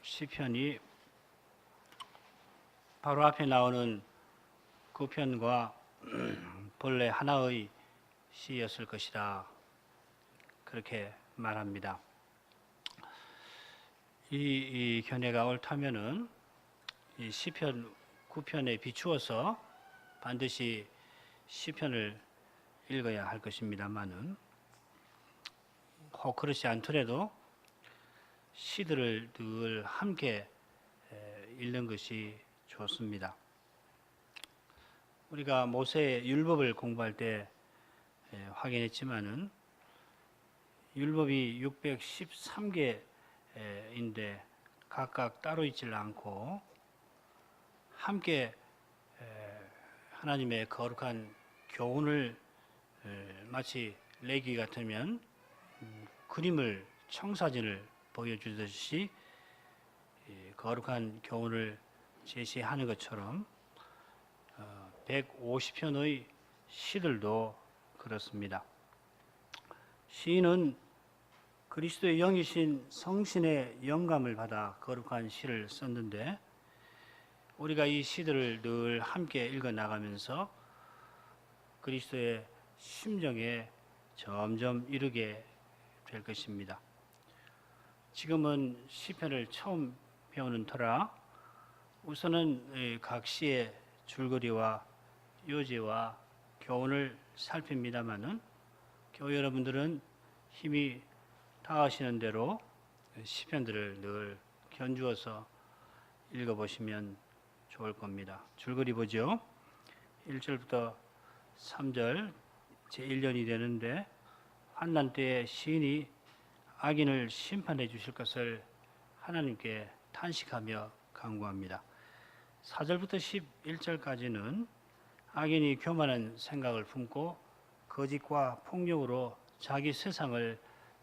시편이 바로 앞에 나오는 그 편과 본래 하나의 시였을 것이라 그렇게 말합니다. 이 견해가 옳다면은 이 시편 9편에 비추어서 반드시 시편을 읽어야 할 것입니다만은 혹 그렇지 않더라도 시들을 늘 함께 읽는 것이 좋습니다. 우리가 모세의 율법을 공부할 때 확인했지만은 율법이 613개인데 각각 따로 있질 않고 함께 하나님의 거룩한 교훈을 마치 레기 같으면 그림을 청사진을 보여주듯이 거룩한 교훈을 제시하는 것처럼 150편의 시들도 그렇습니다. 시인은 그리스도의 영이신 성신의 영감을 받아 거룩한 시를 썼는데 우리가 이 시들을 늘 함께 읽어 나가면서 그리스도의 심정에 점점 이르게 될 것입니다. 지금은 시편을 처음 배우는 터라 우선은 각 시의 줄거리와 요지와 교훈을 살핍니다마는 교회 여러분들은 힘이 닿으시는 대로 시편들을 늘 견주어서 읽어보시면 좋을 겁니다. 줄거리 보죠. 1절부터 3절 제1년이 되는데 환난 때에 시인이 악인을 심판해 주실 것을 하나님께 탄식하며 간구합니다. 4절부터 11절까지는 악인이 교만한 생각을 품고 거짓과 폭력으로 자기 세상을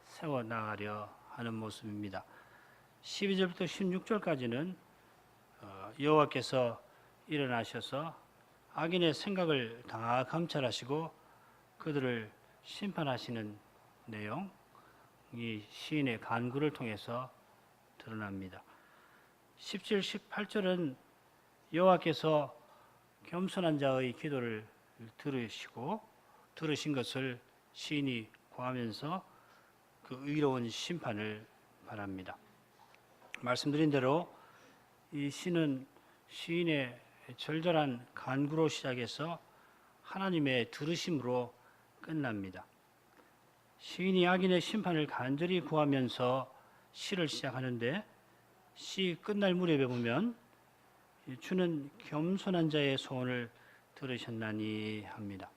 세워나가려 하는 모습입니다. 12절부터 16절까지는 여호와께서 일어나셔서 악인의 생각을 다 감찰하시고 그들을 심판하시는 내용, 이 시인의 간구를 통해서 드러납니다. 17, 18절은 여호와께서 겸손한 자의 기도를 들으신 것을 시인이 구하면서 그 의로운 심판을 바랍니다. 말씀드린 대로 이 시는 시인의 절절한 간구로 시작해서 하나님의 들으심으로 끝납니다. 시인이 악인의 심판을 간절히 구하면서 시를 시작하는데 시 끝날 무렵에 보면 주는 겸손한 자의 소원을 들으셨나니 합니다.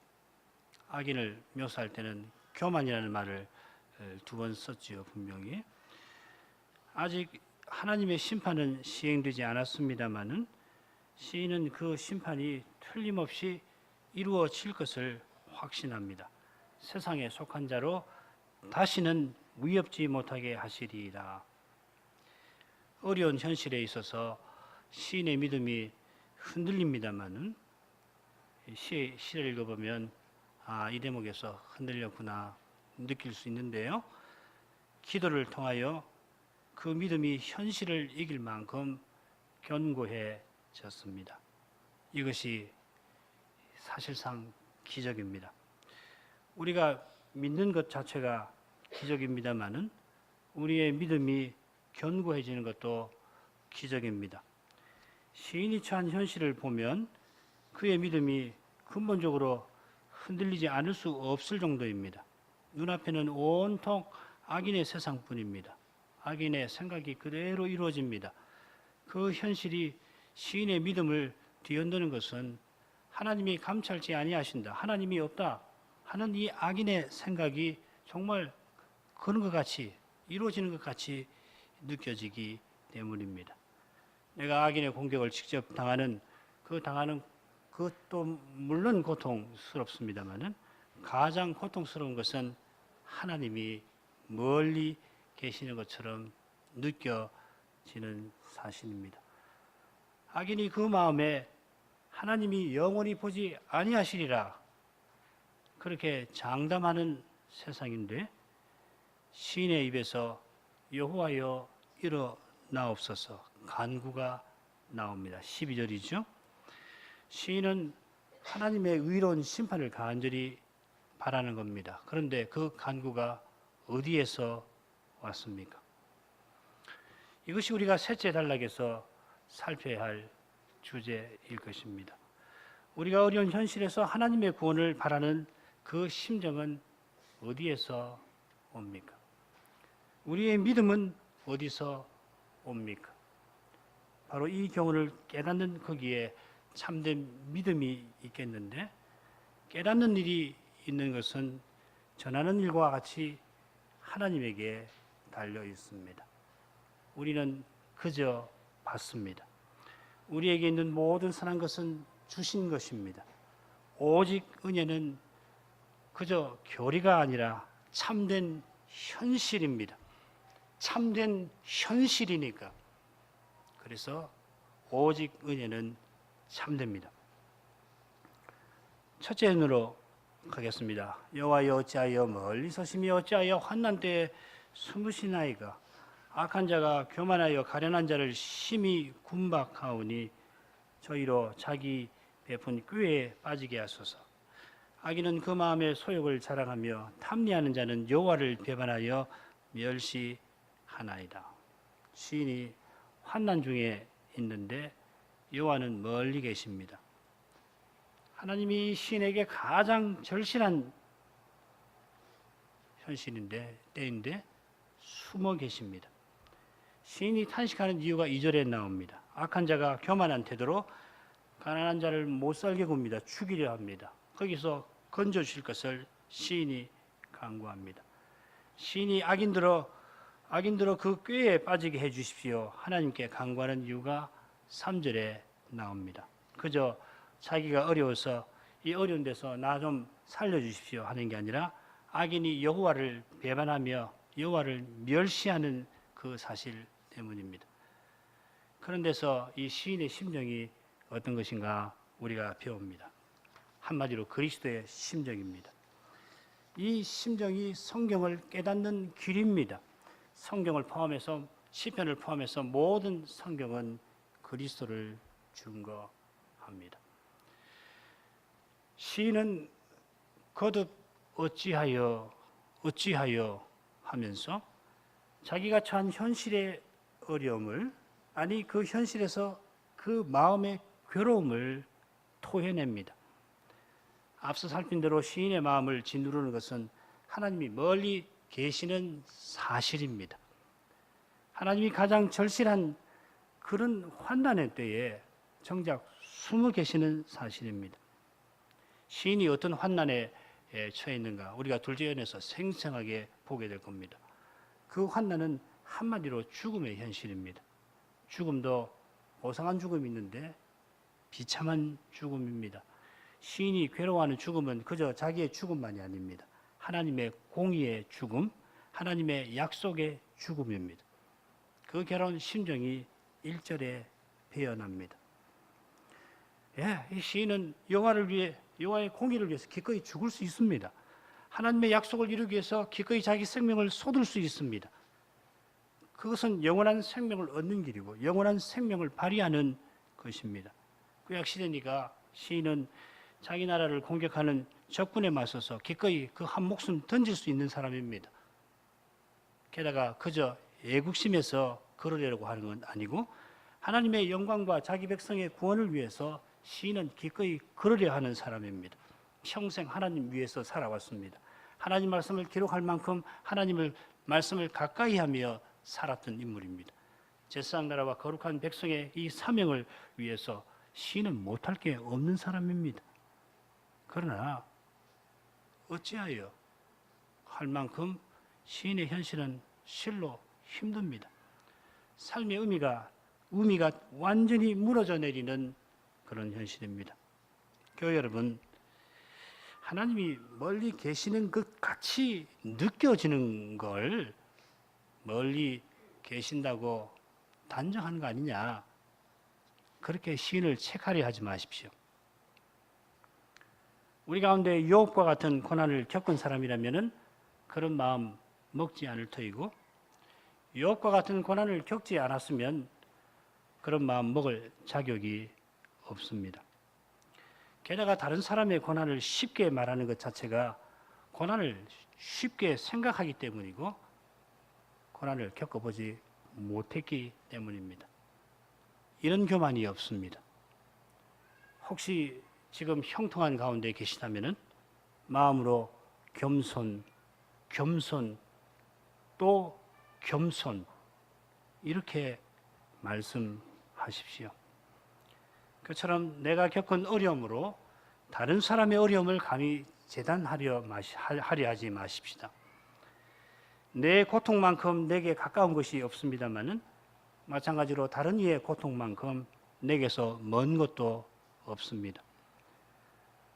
악인을 묘사할 때는 교만이라는 말을 두 번 썼지요, 분명히. 아직 하나님의 심판은 시행되지 않았습니다마는 시인은 그 심판이 틀림없이 이루어질 것을 확신합니다. 세상에 속한 자로 다시는 위협지 못하게 하시리이다. 어려운 현실에 있어서 시인의 믿음이 흔들립니다마는 시를 읽어보면 이 대목에서 흔들렸구나 느낄 수 있는데요. 기도를 통하여 그 믿음이 현실을 이길 만큼 견고해졌습니다. 이것이 사실상 기적입니다. 우리가 믿는 것 자체가 기적입니다마는 우리의 믿음이 견고해지는 것도 기적입니다. 시인이 처한 현실을 보면 그의 믿음이 근본적으로 흔들리지 않을 수 없을 정도입니다. 눈앞에는 온통 악인의 세상뿐입니다. 악인의 생각이 그대로 이루어집니다. 그 현실이 시인의 믿음을 뒤흔드는 것은 하나님이 감찰지 아니하신다, 하나님이 없다 하는 이 악인의 생각이 정말 그런 것 같이 이루어지는 것 같이 느껴지기 때문입니다. 내가 악인의 공격을 직접 당하는 그것도 물론 고통스럽습니다만은 가장 고통스러운 것은 하나님이 멀리 계시는 것처럼 느껴지는 사실입니다. 악인이 그 마음에 하나님이 영원히 보지 아니하시리라 그렇게 장담하는 세상인데 시인의 입에서 여호와여 일어나옵소서 간구가 나옵니다. 12절이죠. 시인은 하나님의 의로운 심판을 간절히 바라는 겁니다. 그런데 그 간구가 어디에서 왔습니까? 이것이 우리가 셋째 단락에서 살펴야 할 주제일 것입니다. 우리가 어려운 현실에서 하나님의 구원을 바라는 그 심정은 어디에서 옵니까? 우리의 믿음은 어디서 옵니까? 바로 이 교훈을 깨닫는 거기에 참된 믿음이 있겠는데, 깨닫는 일이 있는 것은 전하는 일과 같이 하나님에게 달려 있습니다. 우리는 그저 받습니다. 우리에게 있는 모든 선한 것은 주신 것입니다. 오직 은혜는 그저 교리가 아니라 참된 현실입니다. 참된 현실이니까. 그래서 오직 은혜는 참됩니다. 첫째 눈으로 가겠습니다. 여호와여 어찌하여 멀리 서시며 어찌하여 환난 때에 숨으시나이까. 악한 자가 교만하여 가련한 자를 심히 군박하오니 저희로 자기 베푼 꾀에 빠지게 하소서. 악인은 그 마음의 소욕을 자랑하며 탐리하는 자는 여호와를 배반하여 멸시하나이다. 시인이 환난 중에 있는데 여호와는 멀리 계십니다. 하나님이 시인에게 가장 절실한 현실인데 때인데 숨어 계십니다. 시인이 탄식하는 이유가 2절에 나옵니다. 악한 자가 교만한 태도로 가난한 자를 못 살게 굽니다. 죽이려 합니다. 거기서 건져 주실 것을 시인이 간구합니다. 시인이 악인들어 그 꾀에 빠지게 해 주십시오. 하나님께 간구하는 이유가 3절에 나옵니다. 그저 자기가 어려워서 이 어려운 데서 나 좀 살려주십시오 하는 게 아니라 악인이 여호와를 배반하며 여호와를 멸시하는 그 사실 때문입니다. 그런 데서 이 시인의 심정이 어떤 것인가 우리가 배웁니다. 한마디로 그리스도의 심정입니다. 이 심정이 성경을 깨닫는 길입니다. 성경을 포함해서 시편을 포함해서 모든 성경은 그리스도를 증거합니다. 시인은 거듭 어찌하여 하면서 자기가 처한 현실의 어려움을 아니 그 현실에서 그 마음의 괴로움을 토해냅니다. 앞서 살핀 대로 시인의 마음을 짓누르는 것은 하나님이 멀리 계시는 사실입니다. 하나님이 가장 절실한 그런 환난의 때에 정작 숨어 계시는 사실입니다. 시인이 어떤 환난에 처해 있는가 우리가 둘째 연에서 생생하게 보게 될 겁니다. 그 환난은 한마디로 죽음의 현실입니다. 죽음도 고상한 죽음이 있는데 비참한 죽음입니다. 시인이 괴로워하는 죽음은 그저 자기의 죽음만이 아닙니다. 하나님의 공의의 죽음, 하나님의 약속의 죽음입니다. 그 괴로운 심정이 1절에 배어납니다. 이 시인은 여호와의 공의를 위해서 기꺼이 죽을 수 있습니다. 하나님의 약속을 이루기 위해서 기꺼이 자기 생명을 쏟을 수 있습니다. 그것은 영원한 생명을 얻는 길이고 영원한 생명을 발휘하는 것입니다. 구약 시대니까 시인은 자기 나라를 공격하는 적군에 맞서서 기꺼이 그 한 목숨 던질 수 있는 사람입니다. 게다가 그저 애국심에서 그러려고 하는 건 아니고 하나님의 영광과 자기 백성의 구원을 위해서 시인은 기꺼이 그러려 하는 사람입니다. 평생 하나님 위해서 살아왔습니다. 하나님 말씀을 기록할 만큼 하나님을 말씀을 가까이 하며 살았던 인물입니다. 제사장 나라와 거룩한 백성의 이 사명을 위해서 시인은 못할 게 없는 사람입니다. 그러나 어찌하여 할 만큼 시인의 현실은 실로 힘듭니다. 삶의 의미가 완전히 무너져 내리는 그런 현실입니다. 교회 여러분, 하나님이 멀리 계시는 것 같이 느껴지는 걸 멀리 계신다고 단정하는 거 아니냐. 그렇게 시인을 책하려 하지 마십시오. 우리 가운데 유혹과 같은 고난을 겪은 사람이라면 그런 마음 먹지 않을 터이고 욥과 같은 고난을 겪지 않았으면 그런 마음 먹을 자격이 없습니다. 게다가 다른 사람의 고난을 쉽게 말하는 것 자체가 고난을 쉽게 생각하기 때문이고 고난을 겪어보지 못했기 때문입니다. 이런 교만이 없습니다. 혹시 지금 형통한 가운데 계시다면 마음으로 겸손, 또 겸손 이렇게 말씀하십시오. 그처럼 내가 겪은 어려움으로 다른 사람의 어려움을 감히 재단하려 하지 마십시다. 내 고통만큼 내게 가까운 것이 없습니다마는 마찬가지로 다른 이의 고통만큼 내게서 먼 것도 없습니다.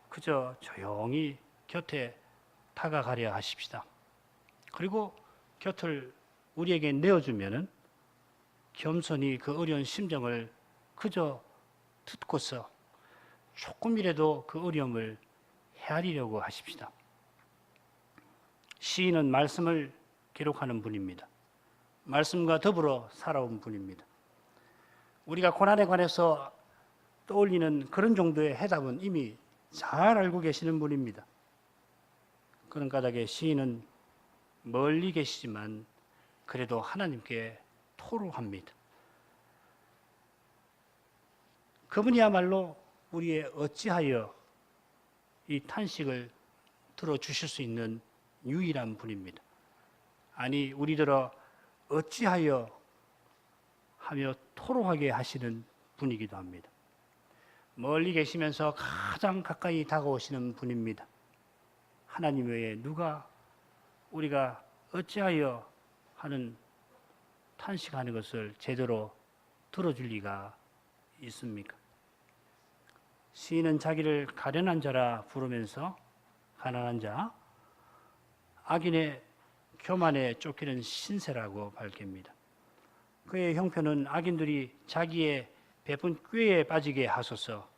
그저 조용히 곁에 다가가려 하십시다. 그리고 곁을 우리에게 내어주면은 겸손히 그 어려운 심정을 그저 듣고서 조금이라도 그 어려움을 헤아리려고 하십시다. 시인은 말씀을 기록하는 분입니다. 말씀과 더불어 살아온 분입니다. 우리가 고난에 관해서 떠올리는 그런 정도의 해답은 이미 잘 알고 계시는 분입니다. 그런 까닭에 시인은 멀리 계시지만 그래도 하나님께 토로합니다. 그분이야말로 우리의 어찌하여 이 탄식을 들어주실 수 있는 유일한 분입니다. 아니 우리들어 어찌하여 하며 토로하게 하시는 분이기도 합니다. 멀리 계시면서 가장 가까이 다가오시는 분입니다. 하나님 외에 누가 우리가 어찌하여 하는 탄식하는 것을 제대로 들어줄 리가 있습니까? 시인은 자기를 가련한 자라 부르면서 가난한 자, 악인의 교만에 쫓기는 신세라고 밝힙니다. 그의 형편은 악인들이 자기의 베푼 꾀에 빠지게 하소서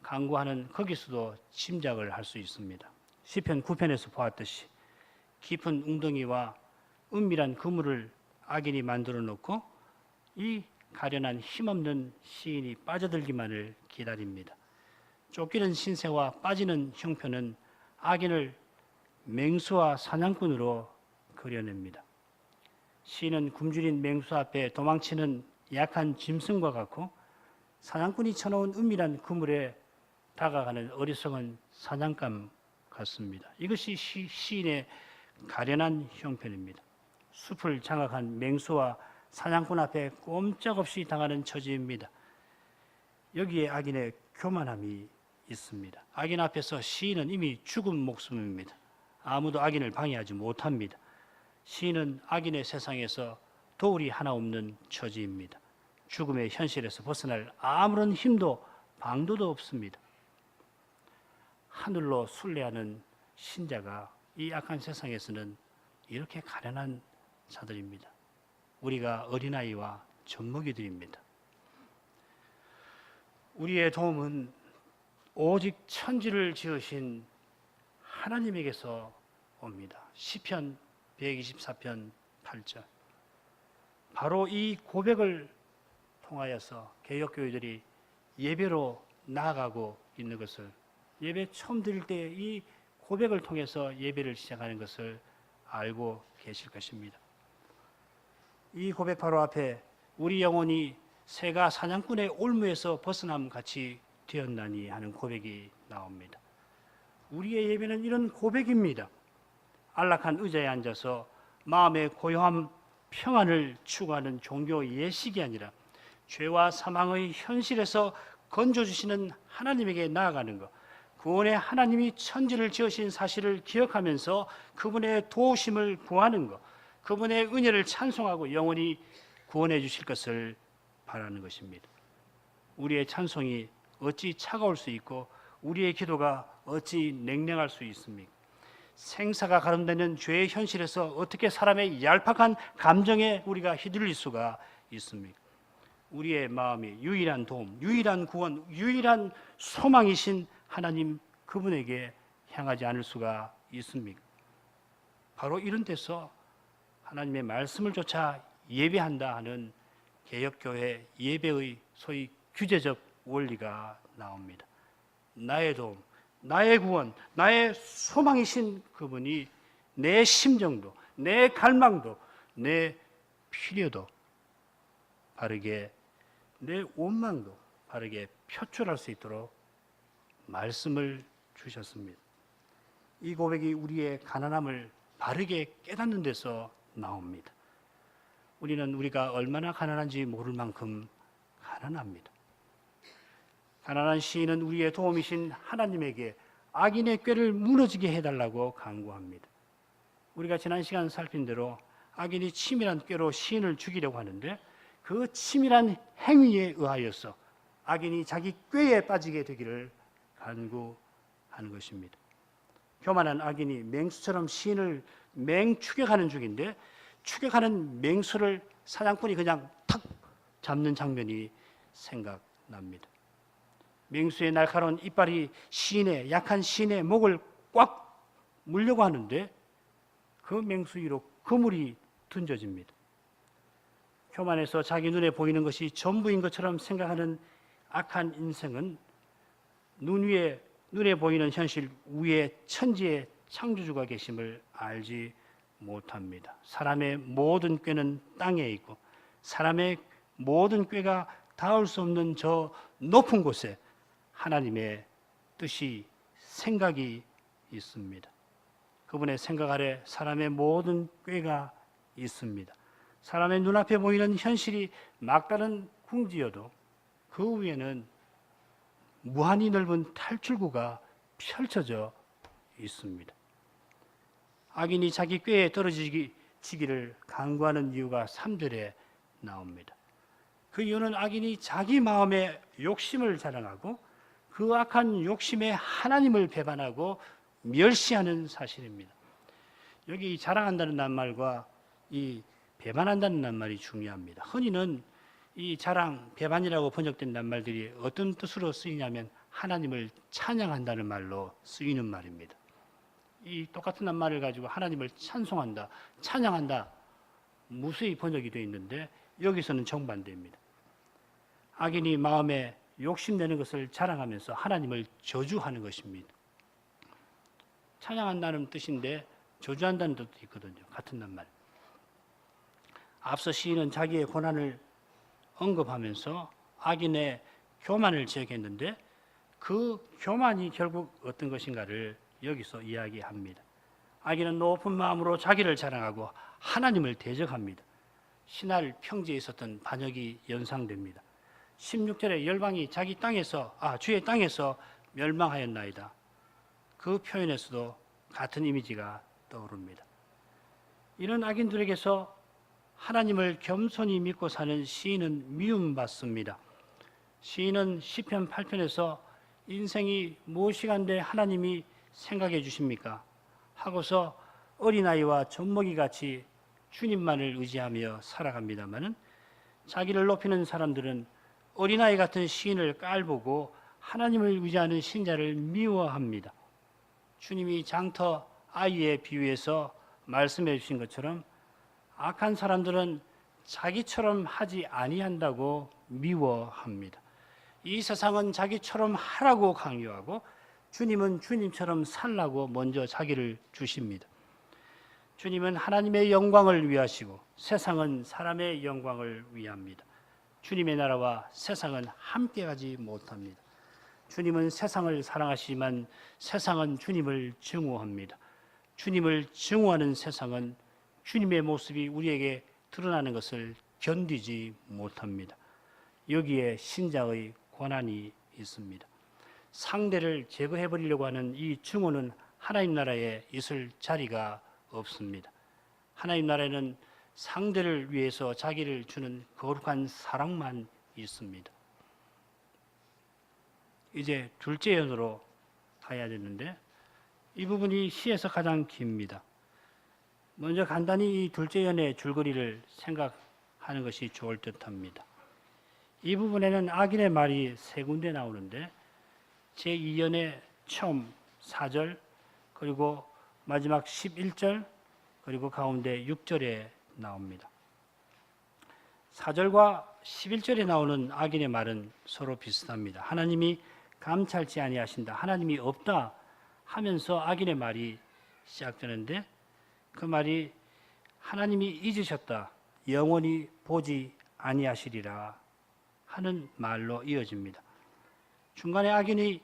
간구하는 거기서도 짐작을 할 수 있습니다. 시편 9편에서 보았듯이 깊은 웅덩이와 은밀한 그물을 악인이 만들어 놓고 이 가련한 힘없는 시인이 빠져들기만을 기다립니다. 쫓기는 신세와 빠지는 형편은 악인을 맹수와 사냥꾼으로 그려냅니다. 시인은 굶주린 맹수 앞에 도망치는 약한 짐승과 같고 사냥꾼이 쳐놓은 은밀한 그물에 다가가는 어리석은 사냥감 같습니다. 이것이 시인의 가련한 형편입니다. 숲을 장악한 맹수와 사냥꾼 앞에 꼼짝없이 당하는 처지입니다. 여기에 악인의 교만함이 있습니다. 악인 앞에서 시인은 이미 죽은 목숨입니다. 아무도 악인을 방해하지 못합니다. 시인은 악인의 세상에서 도울이 하나 없는 처지입니다. 죽음의 현실에서 벗어날 아무런 힘도 방도도 없습니다. 하늘로 순례하는 신자가 이 악한 세상에서는 이렇게 가련한 자들입니다. 우리가 어린아이와 젖먹이들입니다. 우리의 도움은 오직 천지를 지으신 하나님에게서 옵니다. 시편 124편 8절. 바로 이 고백을 통하여서 개혁교회들이 예배로 나아가고 있는 것을, 예배 처음 드릴 때 이 고백을 통해서 예배를 시작하는 것을 알고 계실 것입니다. 이 고백 바로 앞에 우리 영혼이 새가 사냥꾼의 올무에서 벗어남 같이 되었나니 하는 고백이 나옵니다. 우리의 예배는 이런 고백입니다. 안락한 의자에 앉아서 마음의 고요함, 평안을 추구하는 종교 예식이 아니라 죄와 사망의 현실에서 건져주시는 하나님에게 나아가는 것, 구원의 하나님이 천지를 지으신 사실을 기억하면서 그분의 도우심을 구하는 것, 그분의 은혜를 찬송하고 영원히 구원해 주실 것을 바라는 것입니다. 우리의 찬송이 어찌 차가울 수 있고 우리의 기도가 어찌 냉랭할 수 있습니까? 생사가 가름되는 죄의 현실에서 어떻게 사람의 얄팍한 감정에 우리가 휘둘릴 수가 있습니까? 우리의 마음이 유일한 도움, 유일한 구원, 유일한 소망이신 하나님 그분에게 향하지 않을 수가 있습니까? 바로 이런 데서 하나님의 말씀을 조차 예배한다 하는 개혁교회 예배의 소위 규제적 원리가 나옵니다. 나의 도움, 나의 구원, 나의 소망이신 그분이 내 심정도, 내 갈망도, 내 필요도 바르게, 내 원망도 바르게 표출할 수 있도록 말씀을 주셨습니다. 이 고백이 우리의 가난함을 바르게 깨닫는 데서 나옵니다. 우리는 우리가 얼마나 가난한지 모를 만큼 가난합니다. 가난한 시인은 우리의 도움이신 하나님에게 악인의 꾀를 무너지게 해달라고 간구합니다. 우리가 지난 시간 살핀 대로 악인이 치밀한 꾀로 시인을 죽이려고 하는데 그 치밀한 행위에 의하여서 악인이 자기 꾀에 빠지게 되기를 간구하는 것입니다. 교만한 악인이 맹수처럼 시인을 맹추격하는 중인데 추격하는 맹수를 사냥꾼이 그냥 탁 잡는 장면이 생각납니다. 맹수의 날카로운 이빨이 약한 시인의 목을 꽉 물려고 하는데 그 맹수 위로 그물이 던져집니다. 교만해서 자기 눈에 보이는 것이 전부인 것처럼 생각하는 악한 인생은 눈에 보이는 현실 위에 천지의 창조주가 계심을 알지 못합니다. 사람의 모든 꾀는 땅에 있고 사람의 모든 꾀가 닿을 수 없는 저 높은 곳에 하나님의 뜻이, 생각이 있습니다. 그분의 생각 아래 사람의 모든 꾀가 있습니다. 사람의 눈앞에 보이는 현실이 막다른 궁지여도 그 위에는 무한히 넓은 탈출구가 펼쳐져 있습니다. 악인이 자기 꾀에 떨어지기를 간구하는 이유가 3절에 나옵니다. 그 이유는 악인이 자기 마음의 욕심을 자랑하고 그 악한 욕심에 하나님을 배반하고 멸시하는 사실입니다. 여기 자랑한다는 낱말과 이 배반한다는 낱말이 중요합니다. 흔히는 이 자랑, 배반이라고 번역된 낱말들이 어떤 뜻으로 쓰이냐면 하나님을 찬양한다는 말로 쓰이는 말입니다. 이 똑같은 낱말을 가지고 하나님을 찬송한다, 찬양한다 무수히 번역이 되어 있는데 여기서는 정반대입니다. 악인이 마음에 욕심내는 것을 자랑하면서 하나님을 저주하는 것입니다. 찬양한다는 뜻인데 저주한다는 뜻도 있거든요. 같은 낱말. 앞서 시인은 자기의 고난을 언급하면서 악인의 교만을 지적했는데 그 교만이 결국 어떤 것인가를 여기서 이야기합니다. 악인은 높은 마음으로 자기를 자랑하고 하나님을 대적합니다. 신할 평지에 있었던 반역이 연상됩니다. 16절에 열방이 주의 땅에서 멸망하였나이다. 그 표현에서도 같은 이미지가 떠오릅니다. 이런 악인들에게서 하나님을 겸손히 믿고 사는 시인은 미움받습니다. 시인은 시편 8편에서 인생이 무엇이간데 하나님이 생각해 주십니까? 하고서 어린아이와 젖먹이같이 주님만을 의지하며 살아갑니다마는 자기를 높이는 사람들은 어린아이 같은 시인을 깔보고 하나님을 의지하는 신자를 미워합니다. 주님이 장터 아이에 비유해서 말씀해 주신 것처럼 악한 사람들은 자기처럼 하지 아니한다고 미워합니다. 이 세상은 자기처럼 하라고 강요하고 주님은 주님처럼 살라고 먼저 자기를 주십니다. 주님은 하나님의 영광을 위하시고 세상은 사람의 영광을 위합니다. 주님의 나라와 세상은 함께 가지 못합니다. 주님은 세상을 사랑하시지만 세상은 주님을 증오합니다. 주님을 증오하는 세상은 주님의 모습이 우리에게 드러나는 것을 견디지 못합니다. 여기에 신자의 고난이 있습니다. 상대를 제거해버리려고 하는 이 증오는 하나님 나라에 있을 자리가 없습니다. 하나님 나라에는 상대를 위해서 자기를 주는 거룩한 사랑만 있습니다. 이제 둘째 연으로 가야 되는데 이 부분이 시에서 가장 깁니다. 먼저 간단히 이 둘째 연의 줄거리를 생각하는 것이 좋을 듯합니다. 이 부분에는 악인의 말이 세 군데 나오는데 제2연의 처음 4절 그리고 마지막 11절 그리고 가운데 6절에 나옵니다. 4절과 11절에 나오는 악인의 말은 서로 비슷합니다. 하나님이 감찰치 아니하신다, 하나님이 없다 하면서 악인의 말이 시작되는데, 그 말이 하나님이 잊으셨다, 영원히 보지 아니하시리라 하는 말로 이어집니다. 중간에 악인이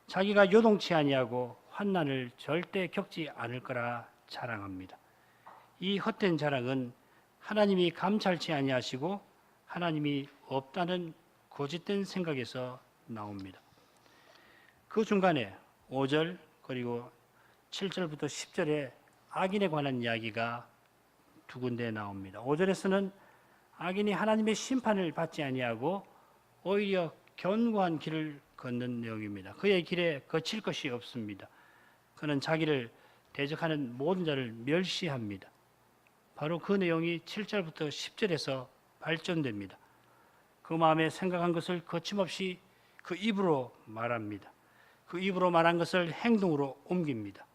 자기가 요동치 아니하고 환난을 절대 겪지 않을 거라 자랑합니다. 이 헛된 자랑은 하나님이 감찰치 아니하시고 하나님이 없다는 거짓된 생각에서 나옵니다. 그 중간에 5절 그리고 7절부터 10절에 악인에 관한 이야기가 두 군데 나옵니다. 5절에서는 악인이 하나님의 심판을 받지 아니하고 오히려 견고한 길을 걷는 내용입니다. 그의 길에 거칠 것이 없습니다. 그는 자기를 대적하는 모든 자를 멸시합니다. 바로 그 내용이 7절부터 10절에서 발전됩니다. 그 마음에 생각한 것을 거침없이 그 입으로 말합니다. 그 입으로 말한 것을 행동으로 옮깁니다.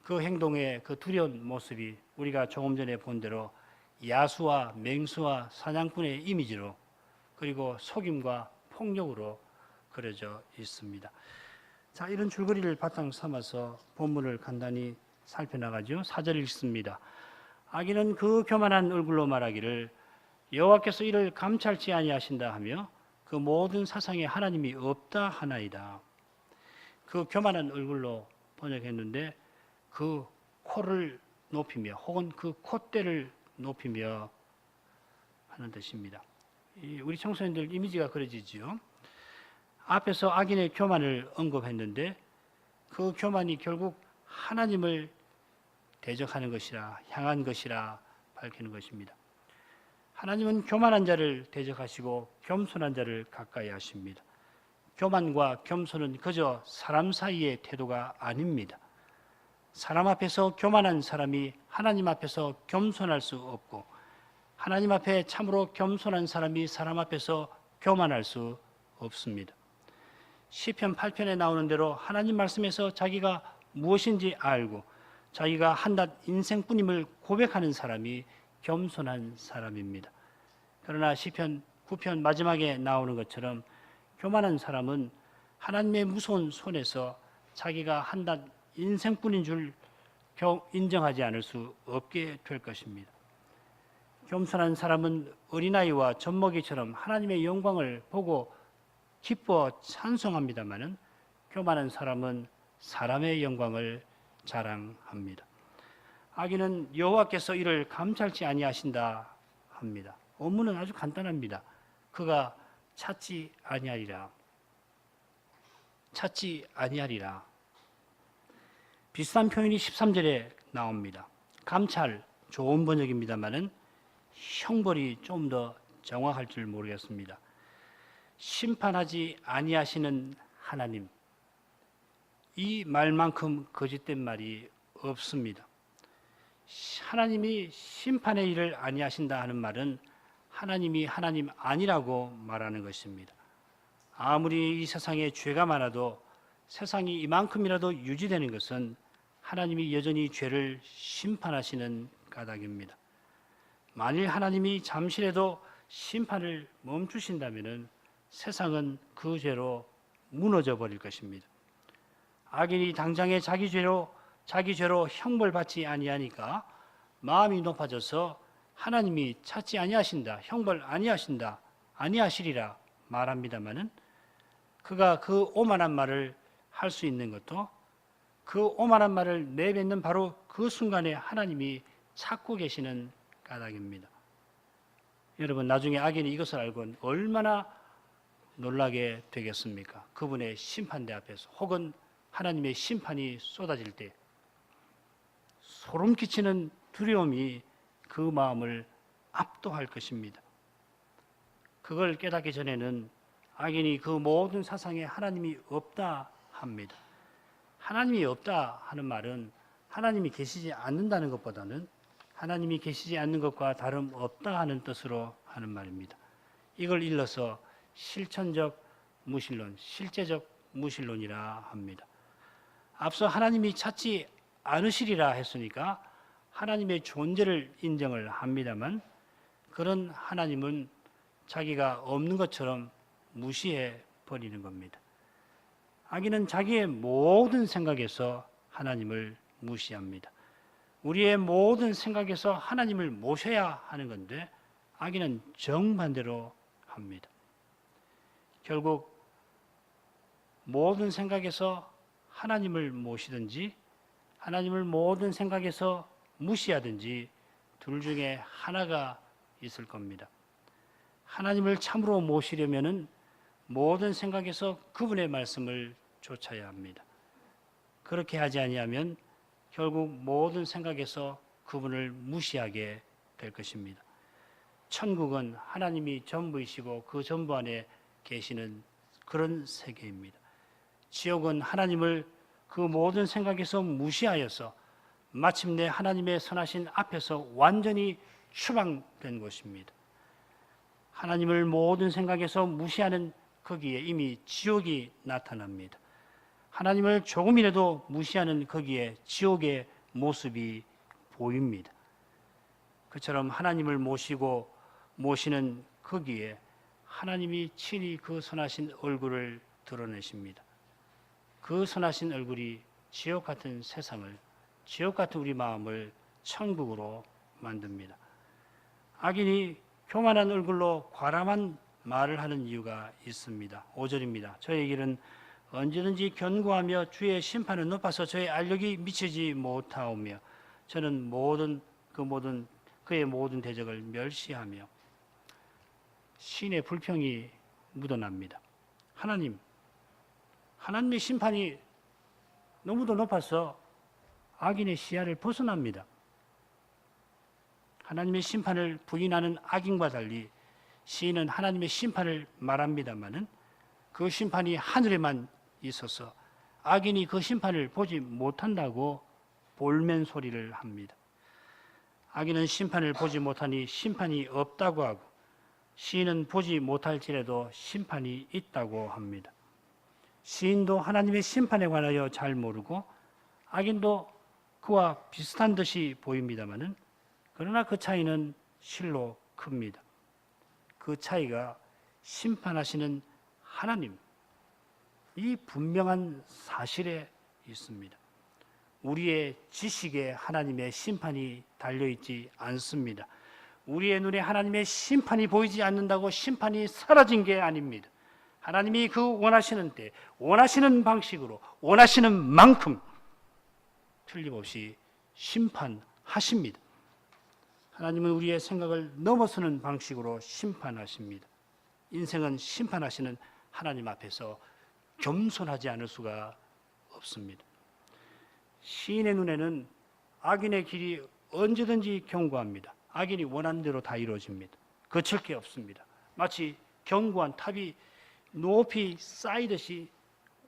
그 행동의 그 두려운 모습이 우리가 조금 전에 본 대로 야수와 맹수와 사냥꾼의 이미지로, 그리고 속임과 폭력으로 그려져 있습니다. 자, 이런 줄거리를 바탕 삼아서 본문을 간단히 살펴나가죠. 4절 읽습니다. 악인은 그 교만한 얼굴로 말하기를 여호와께서 이를 감찰치 아니하신다 하며 그 모든 사상에 하나님이 없다 하나이다. 그 교만한 얼굴로 번역했는데 그 코를 높이며 혹은 그 콧대를 높이며 하는 뜻입니다. 우리 청소년들 이미지가 그려지지요. 앞에서 악인의 교만을 언급했는데 그 교만이 결국 하나님을 대적하는 것이라, 향한 것이라 밝히는 것입니다. 하나님은 교만한 자를 대적하시고 겸손한 자를 가까이 하십니다. 교만과 겸손은 그저 사람 사이의 태도가 아닙니다. 사람 앞에서 교만한 사람이 하나님 앞에서 겸손할 수 없고, 하나님 앞에 참으로 겸손한 사람이 사람 앞에서 교만할 수 없습니다. 시편 8편에 나오는 대로 하나님 말씀에서 자기가 무엇인지 알고 자기가 한낱 인생뿐임을 고백하는 사람이 겸손한 사람입니다. 그러나 시편 9편 마지막에 나오는 것처럼 교만한 사람은 하나님의 무서운 손에서 자기가 한낱 인생뿐인 줄 인정하지 않을 수 없게 될 것입니다. 겸손한 사람은 어린아이와 젖먹이처럼 하나님의 영광을 보고 기뻐 찬송합니다마는 교만한 사람은 사람의 영광을 자랑합니다. 악인은 여호와께서 이를 감찰치 아니하신다 합니다. 원문은 아주 간단합니다. 그가 찾지 아니하리라. 찾지 아니하리라. 비슷한 표현이 13절에 나옵니다. 감찰, 좋은 번역입니다만은 형벌이 좀 더 정확할 줄 모르겠습니다. 심판하지 아니하시는 하나님, 이 말만큼 거짓된 말이 없습니다. 하나님이 심판의 일을 아니하신다 하는 말은 하나님이 하나님 아니라고 말하는 것입니다. 아무리 이 세상에 죄가 많아도 세상이 이만큼이라도 유지되는 것은 하나님이 여전히 죄를 심판하시는 까닭입니다. 만일 하나님이 잠시라도 심판을 멈추신다면 세상은 그 죄로 무너져 버릴 것입니다. 악인이 당장에 자기 죄로 형벌받지 아니하니까 마음이 높아져서 하나님이 찾지 아니하신다, 형벌 아니하신다, 아니하시리라 말합니다마는 그가 그 오만한 말을 할 수 있는 것도 그 오만한 말을 내뱉는 바로 그 순간에 하나님이 찾고 계시는 까닭입니다. 여러분, 나중에 악인이 이것을 알고는 얼마나 놀라게 되겠습니까? 그분의 심판대 앞에서 혹은 하나님의 심판이 쏟아질 때 소름 끼치는 두려움이 그 마음을 압도할 것입니다. 그걸 깨닫기 전에는 악인이 그 모든 사상에 하나님이 없다 합니다. 하나님이 없다 하는 말은 하나님이 계시지 않는다는 것보다는 하나님이 계시지 않는 것과 다름없다 하는 뜻으로 하는 말입니다. 이걸 일러서 실천적 무신론, 실제적 무신론이라 합니다. 앞서 하나님이 찾지 않으시리라 했으니까 하나님의 존재를 인정을 합니다만 그런 하나님은 자기가 없는 것처럼 무시해 버리는 겁니다. 악인은 자기의 모든 생각에서 하나님을 무시합니다. 우리의 모든 생각에서 하나님을 모셔야 하는 건데 악인은 정반대로 합니다. 결국 모든 생각에서 하나님을 모시든지 하나님을 모든 생각에서 무시하든지 둘 중에 하나가 있을 겁니다. 하나님을 참으로 모시려면은 모든 생각에서 그분의 말씀을 좇아야 합니다. 그렇게 하지 아니하면 결국 모든 생각에서 그분을 무시하게 될 것입니다. 천국은 하나님이 전부이시고 그 전부 안에 계시는 그런 세계입니다. 지옥은 하나님을 그 모든 생각에서 무시하여서 마침내 하나님의 선하신 앞에서 완전히 추방된 곳입니다. 하나님을 모든 생각에서 무시하는 거기에 이미 지옥이 나타납니다. 하나님을 조금이라도 무시하는 거기에 지옥의 모습이 보입니다. 그처럼 하나님을 모시는 거기에 하나님이 친히 그 선하신 얼굴을 드러내십니다. 그 선하신 얼굴이 지옥 같은 세상을, 지옥 같은 우리 마음을 천국으로 만듭니다. 악인이 교만한 얼굴로 과람한 말을 하는 이유가 있습니다. 5절입니다. 저의 길은 언제든지 견고하며 주의 심판은 높아서 저의 알력이 미치지 못하오며 저는 그의 모든 대적을 멸시하며 신의 불평이 묻어납니다. 하나님의 심판이 너무도 높아서 악인의 시야를 벗어납니다. 하나님의 심판을 부인하는 악인과 달리 시인은 하나님의 심판을 말합니다마는 그 심판이 하늘에만 있어서 악인이 그 심판을 보지 못한다고 볼멘 소리를 합니다. 악인은 심판을 보지 못하니 심판이 없다고 하고 시인은 보지 못할지라도 심판이 있다고 합니다. 시인도 하나님의 심판에 관하여 잘 모르고 악인도 그와 비슷한 듯이 보입니다마는 그러나 그 차이는 실로 큽니다. 그 차이가 심판하시는 하나님, 이 분명한 사실에 있습니다. 우리의 지식에 하나님의 심판이 달려있지 않습니다. 우리의 눈에 하나님의 심판이 보이지 않는다고 심판이 사라진 게 아닙니다. 하나님이 그 원하시는 때, 원하시는 방식으로, 원하시는 만큼 틀림없이 심판하십니다. 하나님은 우리의 생각을 넘어서는 방식으로 심판하십니다. 인생은 심판하시는 하나님 앞에서 겸손하지 않을 수가 없습니다. 시인의 눈에는 악인의 길이 언제든지 견고합니다. 악인이 원하는 대로 다 이루어집니다. 거칠 게 없습니다. 마치 견고한 탑이 높이 쌓이듯이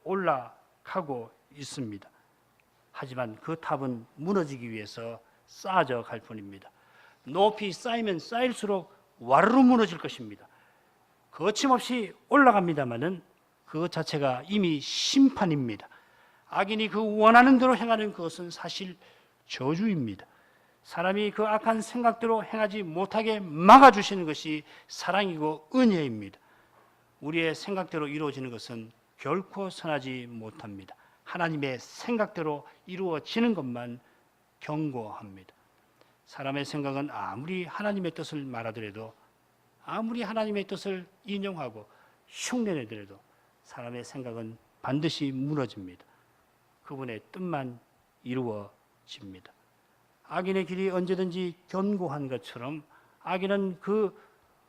올라가고 있습니다. 하지만 그 탑은 무너지기 위해서 쌓아져 갈 뿐입니다. 높이 쌓이면 쌓일수록 와르르 무너질 것입니다. 거침없이 올라갑니다마는 그 자체가 이미 심판입니다. 악인이 그 원하는 대로 행하는 것은 사실 저주입니다. 사람이 그 악한 생각대로 행하지 못하게 막아주시는 것이 사랑이고 은혜입니다. 우리의 생각대로 이루어지는 것은 결코 선하지 못합니다. 하나님의 생각대로 이루어지는 것만 견고합니다. 사람의 생각은 아무리 하나님의 뜻을 말하더라도, 아무리 하나님의 뜻을 인용하고 흉내내더라도 사람의 생각은 반드시 무너집니다. 그분의 뜻만 이루어집니다. 악인의 길이 언제든지 견고한 것처럼 악인은 그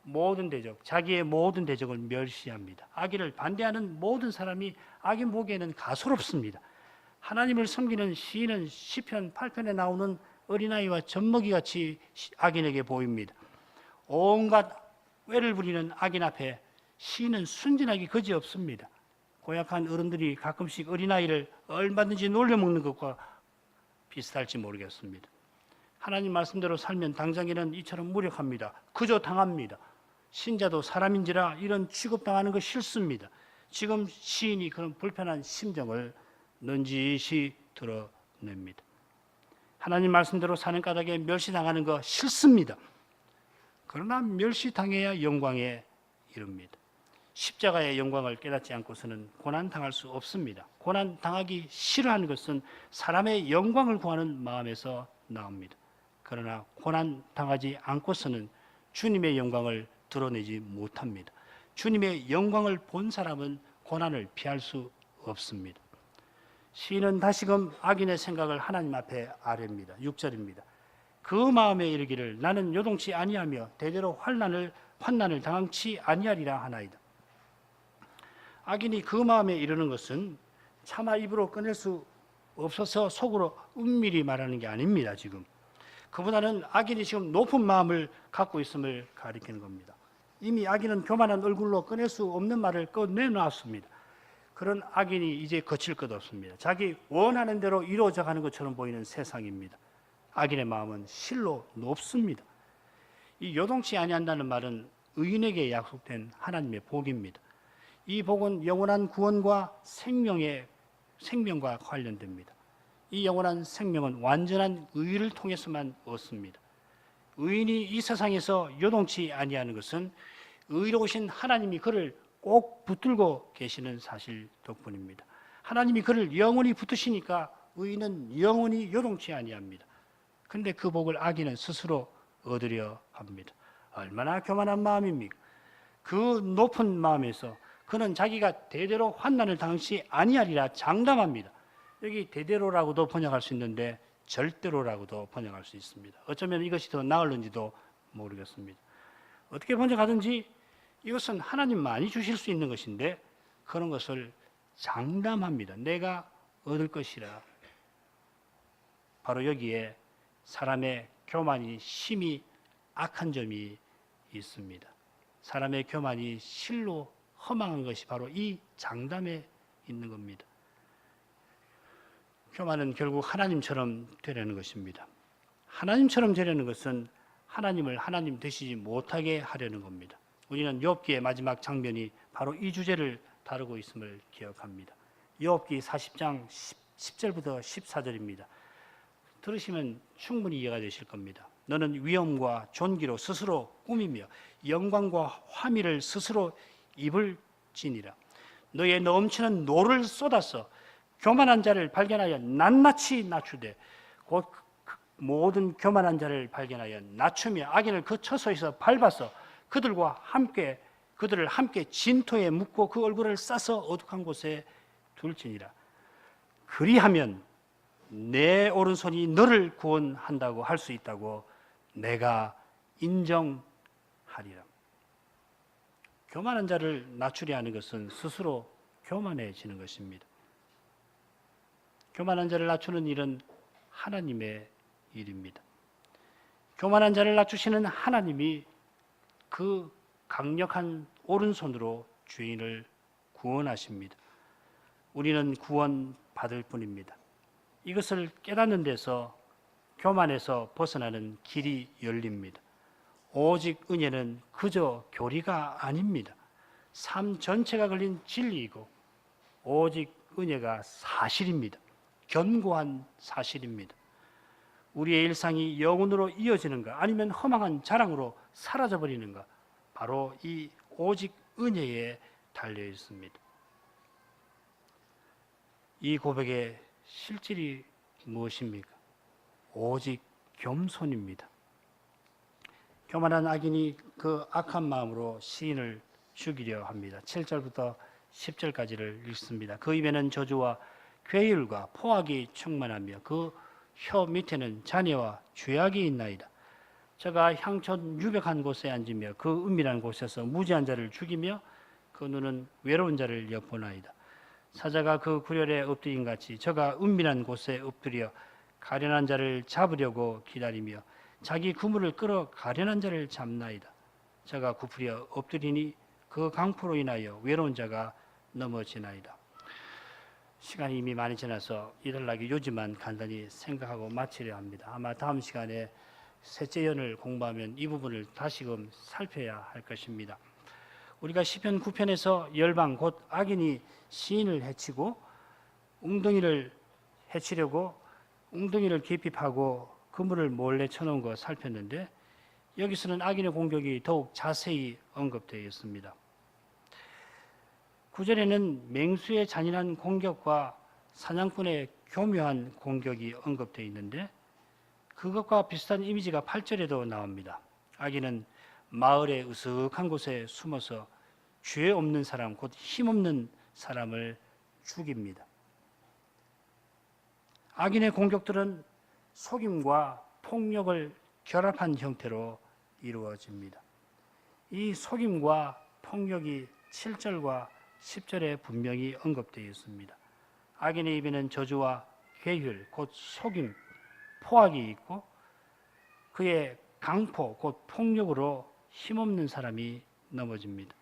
모든 대적, 자기의 모든 대적을 멸시합니다. 악인을 반대하는 모든 사람이 악인 보기에는 가소롭습니다. 하나님을 섬기는 시인은 시편 8편에 나오는 어린아이와 젖먹이같이 악인에게 보입니다. 온갖 외를 부리는 악인 앞에 시인은 순진하기 그지없습니다. 고약한 어른들이 가끔씩 어린아이를 얼마든지 놀려먹는 것과 비슷할지 모르겠습니다. 하나님 말씀대로 살면 당장에는 이처럼 무력합니다. 그저 당합니다. 신자도 사람인지라 이런 취급당하는 거 싫습니다. 지금 시인이 그런 불편한 심정을 넌지시 드러냅니다. 하나님 말씀대로 사는 까닭에 멸시당하는 거 싫습니다. 그러나 멸시당해야 영광에 이릅니다. 십자가의 영광을 깨닫지 않고서는 고난당할 수 없습니다. 고난당하기 싫어하는 것은 사람의 영광을 구하는 마음에서 나옵니다. 그러나 고난당하지 않고서는 주님의 영광을 드러내지 못합니다. 주님의 영광을 본 사람은 고난을 피할 수 없습니다. 시인은 다시금 악인의 생각을 하나님 앞에 아뢰입니다. 6절입니다. 그 마음에 이르기를 나는 요동치 아니하며 대대로 환난을 당치 아니하리라 하나이다. 악인이 그 마음에 이르는 것은 차마 입으로 꺼낼 수 없어서 속으로 은밀히 말하는 게 아닙니다. 지금 그보다는 악인이 지금 높은 마음을 갖고 있음을 가리키는 겁니다. 이미 악인은 교만한 얼굴로 꺼낼 수 없는 말을 꺼내놨습니다. 그런 악인이 이제 거칠 것 없습니다. 자기 원하는 대로 이루어져 가는 것처럼 보이는 세상입니다. 악인의 마음은 실로 높습니다. 이 요동치 아니한다는 말은 의인에게 약속된 하나님의 복입니다. 이 복은 영원한 구원과 생명과 관련됩니다. 이 영원한 생명은 완전한 의를 통해서만 얻습니다. 의인이 이 세상에서 요동치 아니하는 것은 의로우신 하나님이 그를 꼭 붙들고 계시는 사실 덕분입니다. 하나님이 그를 영원히 붙드시니까 의인은 영원히 요동치 아니합니다. 그런데 그 복을 악인은 스스로 얻으려 합니다. 얼마나 교만한 마음입니까? 그 높은 마음에서 그는 자기가 대대로 환난을 당시 아니하리라 장담합니다. 여기 대대로라고도 번역할 수 있는데 절대로라고도 번역할 수 있습니다. 어쩌면 이것이 더 나을는지도 모르겠습니다. 어떻게 번역하든지 이것은 하나님만이 주실 수 있는 것인데 그런 것을 장담합니다. 내가 얻을 것이라. 바로 여기에 사람의 교만이 심히 악한 점이 있습니다. 사람의 교만이 실로 허망한 것이 바로 이 장담에 있는 겁니다. 교만은 결국 하나님처럼 되려는 것입니다. 하나님처럼 되려는 것은 하나님을 하나님 되시지 못하게 하려는 겁니다. 우리는 욥기의 마지막 장면이 바로 이 주제를 다루고 있음을 기억합니다. 욥기 40장 10절부터 14절입니다. 들으시면 충분히 이해가 되실 겁니다. 너는 위엄과 존귀로 스스로 꾸미며 영광과 화미를 스스로 입을지니라. 너의 넘치는 노를 쏟아서 교만한 자를 발견하여 낱낱이 낮추되 곧 모든 교만한 자를 발견하여 낮추며 악인을 그 처소에서 밟아서 그들을 함께 진토에 묻고 그 얼굴을 싸서 어둑한 곳에 둘지니라. 그리하면 내 오른손이 너를 구원한다고 할 수 있다고 내가 인정하리라. 교만한 자를 낮추려 하는 것은 스스로 교만해지는 것입니다. 교만한 자를 낮추는 일은 하나님의 일입니다. 교만한 자를 낮추시는 하나님이 그 강력한 오른손으로 죄인을 구원하십니다. 우리는 구원받을 뿐입니다. 이것을 깨닫는 데서 교만에서 벗어나는 길이 열립니다. 오직 은혜는 그저 교리가 아닙니다. 삶 전체가 걸린 진리이고 오직 은혜가 사실입니다. 견고한 사실입니다. 우리의 일상이 영혼으로 이어지는가 아니면 허망한 자랑으로 사라져버리는가 바로 이 오직 은혜에 달려 있습니다. 이 고백의 실질이 무엇입니까? 오직 겸손입니다. 교만한 악인이 그 악한 마음으로 시인을 죽이려 합니다. 7절부터 10절까지를 읽습니다. 그 입에는 저주와 괴율과 포악이 충만하며 그 혀 밑에는 잔해와 죄악이 있나이다. 저가 향촌 유백한 곳에 앉으며 그 은밀한 곳에서 무지한 자를 죽이며 그 눈은 외로운 자를 엿보나이다. 사자가 그 구렬에 엎드린 같이 저가 은밀한 곳에 엎드려 가련한 자를 잡으려고 기다리며 자기 그물을 끌어 가련한 자를 잡나이다. 저가 굽으려 엎드리니 그 강포로 인하여 외로운 자가 넘어지나이다. 시간이 이미 많이 지나서 이달락의 요지만 간단히 생각하고 마치려 합니다. 아마 다음 시간에 셋째 연을 공부하면 이 부분을 다시금 살펴야 할 것입니다. 우리가 시편 9편에서 열방 곧 악인이 시인을 해치고 웅덩이를 해치려고 웅덩이를 깊이 파고 그물을 몰래 쳐놓은 거 살폈는데 여기서는 악인의 공격이 더욱 자세히 언급되어 있습니다. 9절에는 맹수의 잔인한 공격과 사냥꾼의 교묘한 공격이 언급되어 있는데 그것과 비슷한 이미지가 8절에도 나옵니다. 악인은 마을의 으슥한 곳에 숨어서 죄 없는 사람, 곧 힘없는 사람을 죽입니다. 악인의 공격들은 속임과 폭력을 결합한 형태로 이루어집니다. 이 속임과 폭력이 7절과 10절에 분명히 언급되어 있습니다. 악인의 입에는 저주와 괴휼, 곧 속임, 포악이 있고 그의 강포, 곧 폭력으로 힘없는 사람이 넘어집니다.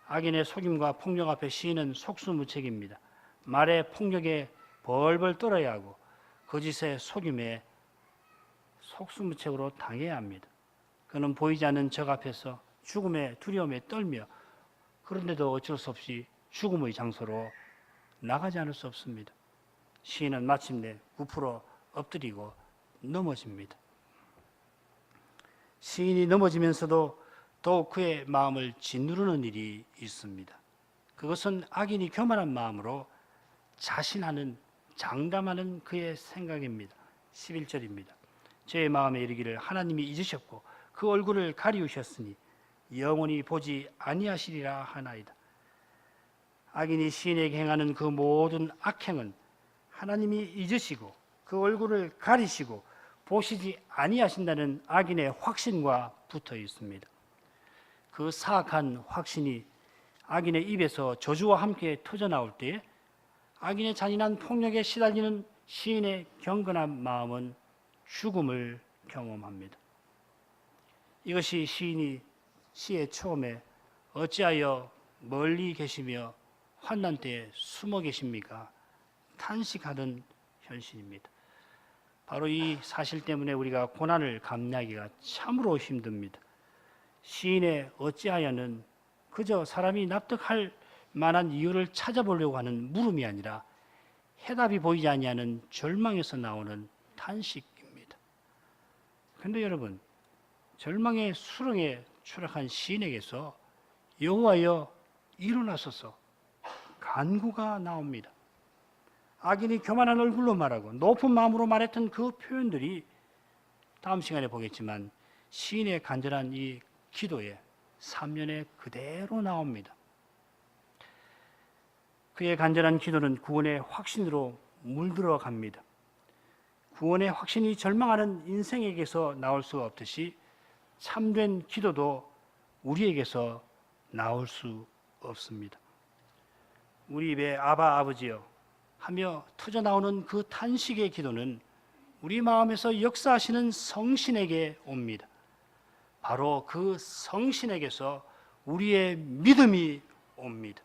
악인의 속임과 폭력 앞에 시인은 속수무책입니다. 말에 폭력에 벌벌 떨어야 하고 거짓의 속임에 속수무책으로 당해야 합니다. 그는 보이지 않는 적 앞에서 죽음의 두려움에 떨며 그런데도 어쩔 수 없이 죽음의 장소로 나가지 않을 수 없습니다. 시인은 마침내 부풀어 엎드리고 넘어집니다. 시인이 넘어지면서도 더욱 그의 마음을 짓누르는 일이 있습니다. 그것은 악인이 교만한 마음으로 자신하는, 장담하는 그의 생각입니다. 11절입니다. 제 마음에 이르기를 하나님이 잊으셨고 그 얼굴을 가리우셨으니 영원히 보지 아니하시리라 하나이다. 악인이 시인에게 행하는 그 모든 악행은 하나님이 잊으시고 그 얼굴을 가리시고 보시지 아니하신다는 악인의 확신과 붙어 있습니다. 그 사악한 확신이 악인의 입에서 저주와 함께 터져나올 때에 악인의 잔인한 폭력에 시달리는 시인의 경건한 마음은 죽음을 경험합니다. 이것이 시인이 시의 처음에 어찌하여 멀리 계시며 환난 때에 숨어 계십니까? 탄식하는 현실입니다. 바로 이 사실 때문에 우리가 고난을 감내하기가 참으로 힘듭니다. 시인의 어찌하여는 그저 사람이 납득할 만한 이유를 찾아보려고 하는 물음이 아니라 해답이 보이지 아니하는 절망에서 나오는 탄식입니다. 그런데 여러분, 절망의 수렁에 추락한 시인에게서 여호와여 일어나소서 간구가 나옵니다. 악인이 교만한 얼굴로 말하고 높은 마음으로 말했던 그 표현들이 다음 시간에 보겠지만 시인의 간절한 이 기도에 삼면에 그대로 나옵니다. 그의 간절한 기도는 구원의 확신으로 물들어 갑니다. 구원의 확신이 절망하는 인생에게서 나올 수 없듯이 참된 기도도 우리에게서 나올 수 없습니다. 우리 입에 아바 아버지여 하며 터져 나오는 그 탄식의 기도는 우리 마음에서 역사하시는 성신에게 옵니다. 바로 그 성신에게서 우리의 믿음이 옵니다.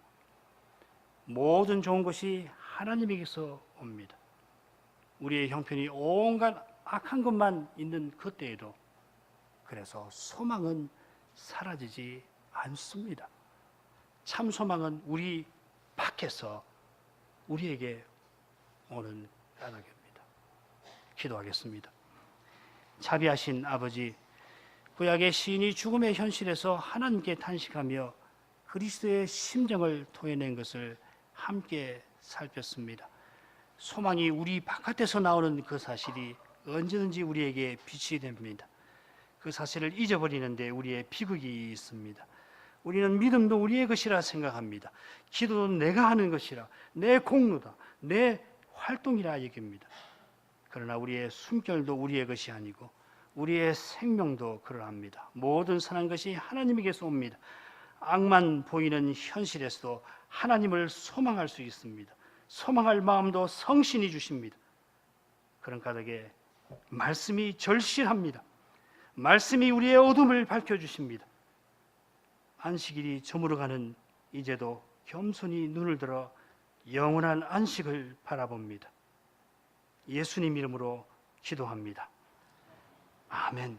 모든 좋은 것이 하나님에게서 옵니다. 우리의 형편이 온갖 악한 것만 있는 그때에도 그래서 소망은 사라지지 않습니다. 참 소망은 우리 밖에서 우리에게 오는 까닭입니다. 기도하겠습니다. 자비하신 아버지, 구약의 시인이 죽음의 현실에서 하나님께 탄식하며 그리스도의 심정을 토해낸 것을 함께 살폈습니다. 소망이 우리 바깥에서 나오는 그 사실이 언제든지 우리에게 빛이 됩니다. 그 사실을 잊어버리는데 우리의 비극이 있습니다. 우리는 믿음도 우리의 것이라 생각합니다. 기도도 내가 하는 것이라, 내 공로다, 내 활동이라 여깁니다. 그러나 우리의 숨결도 우리의 것이 아니고 우리의 생명도 그러합니다. 모든 선한 것이 하나님에게서 옵니다. 악만 보이는 현실에서도 하나님을 소망할 수 있습니다. 소망할 마음도 성신이 주십니다. 그런 까닭에 말씀이 절실합니다. 말씀이 우리의 어둠을 밝혀주십니다. 안식일이 저물어가는 이제도 겸손히 눈을 들어 영원한 안식을 바라봅니다. 예수님 이름으로 기도합니다. 아멘.